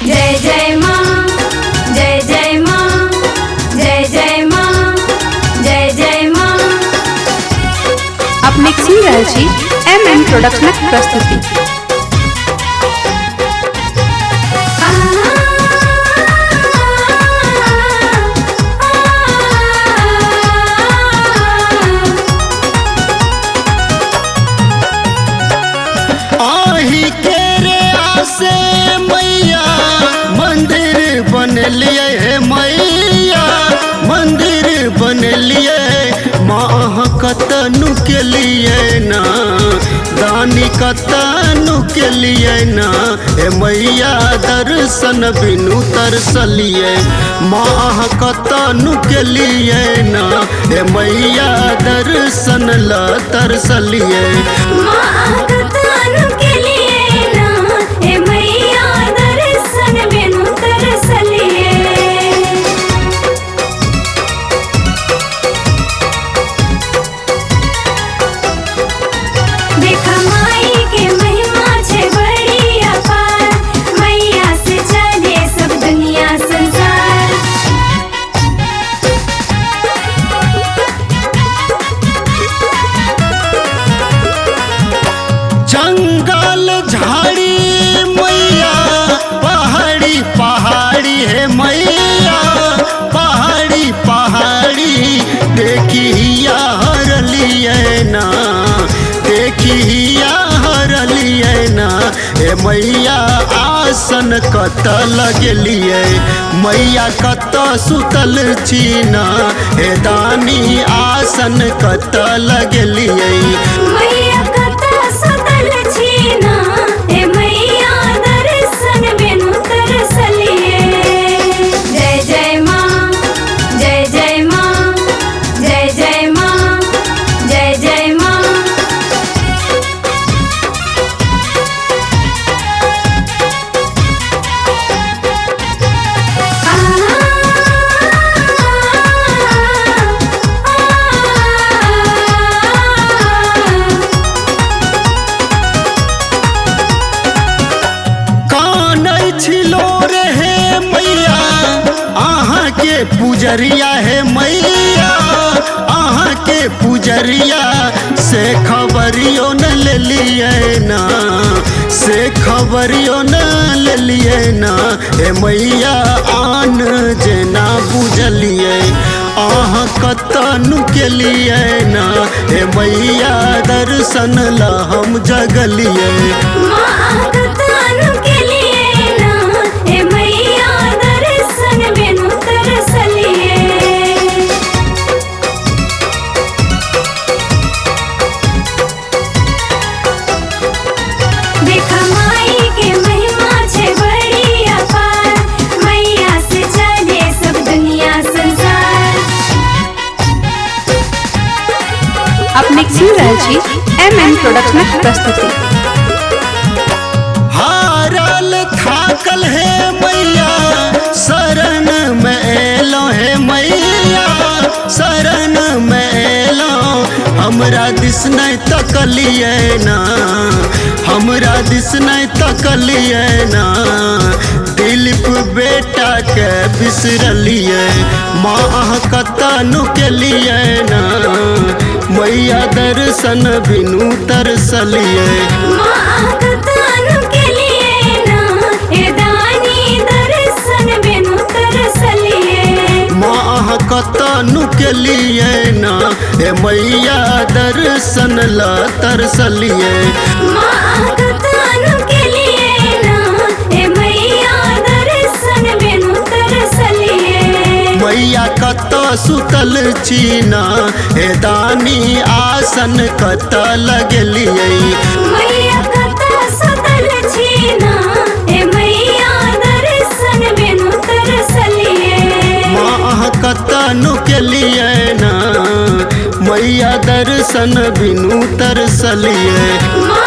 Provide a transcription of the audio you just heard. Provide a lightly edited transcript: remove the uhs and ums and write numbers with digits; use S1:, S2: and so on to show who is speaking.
S1: जय जय माँ, जय जय माँ, जय जय माँ, जय जय माँ।
S2: अपने सुन रहल छी MM प्रोडक्शनक प्रस्तुति।
S3: आही के रे आसे मैया मंदिर बनलिए है मैया मंदिर बनलिए माँ कतनु के लिए ना दानी कतनु के लिए ना ए मैया दर्शन बिनु तरसलिए माँ कतनु के लिए ना ए मैया दर्शन ला तरसलिए
S1: माँ कतनु के लिए ना हे मैया दर्शन बिनु तरसलिए। देखा माई के महिमा छे बड़ी अपार, मैया से चले सब दुनिया संसार।
S3: जंगल झाड़ी मैया पहाड़ी पहाड़ी है मैया पहाड़ी पहाड़ी देखिया हरलिए ना देखिया हरलिए ना ए मैया आसन कत लगलिए मैया कत सुतल छीना हे दानी आसन कत लगलिए
S1: मैया कता सुतल छीना हे मैया दर्शन बिनु तरसलिए। जय जय माँ, जय जय माँ, जय जय माँ, जय जय माँ।
S3: कानै छिलो रे मैया अहाँ के पुजरिया है मैया अहाँ के पुजरिया से खबरियो न लेलिए ना से खबरियो न लेलिए ना ए मैया आन जेना बुझलिए अहाँ कतनु के लिए ना ए मैया दर्शन ला हम जगलिए
S1: माँ कतनु के लिए ना हे मैया दर्शन बिनु तरसलिए। देखा माई के महिमा छे बड़ी अपार, मैया से चले सब दुनिया संसार।
S2: अपने सुन रहल छी MM प्रोडक्शनक प्रस्तुति।
S3: हारल थाकल है मैया शरण में एलो है मैया शरण में एलो हमरा दिस नहीं तकलिए ना हमरा दिस नहीं तकलिए ना दिलीप बेटा के बिसरलिए माँ कतनु के लिए ना मैया दर्शन बिनु तरसलिए
S1: माँ कतनु के लिए ना हे दानी दर्शन बिनु तरसलिए।
S3: माँ कतनु के लिए ना ए मैया दर्शन ला तरसलिए
S1: माँ कतनु के लिए ना हे मैया दर्शन बिनु तरसलिए।
S3: मैया कत सुतल छीना हे दानी आसन कत लगलिए
S1: मैया कता सुतल छीना हे मैया दर्शन बिनु तरसलिए।
S3: माँ कतनु के लिए ना मैया दर्शन बिनु तरसलिए
S1: माँ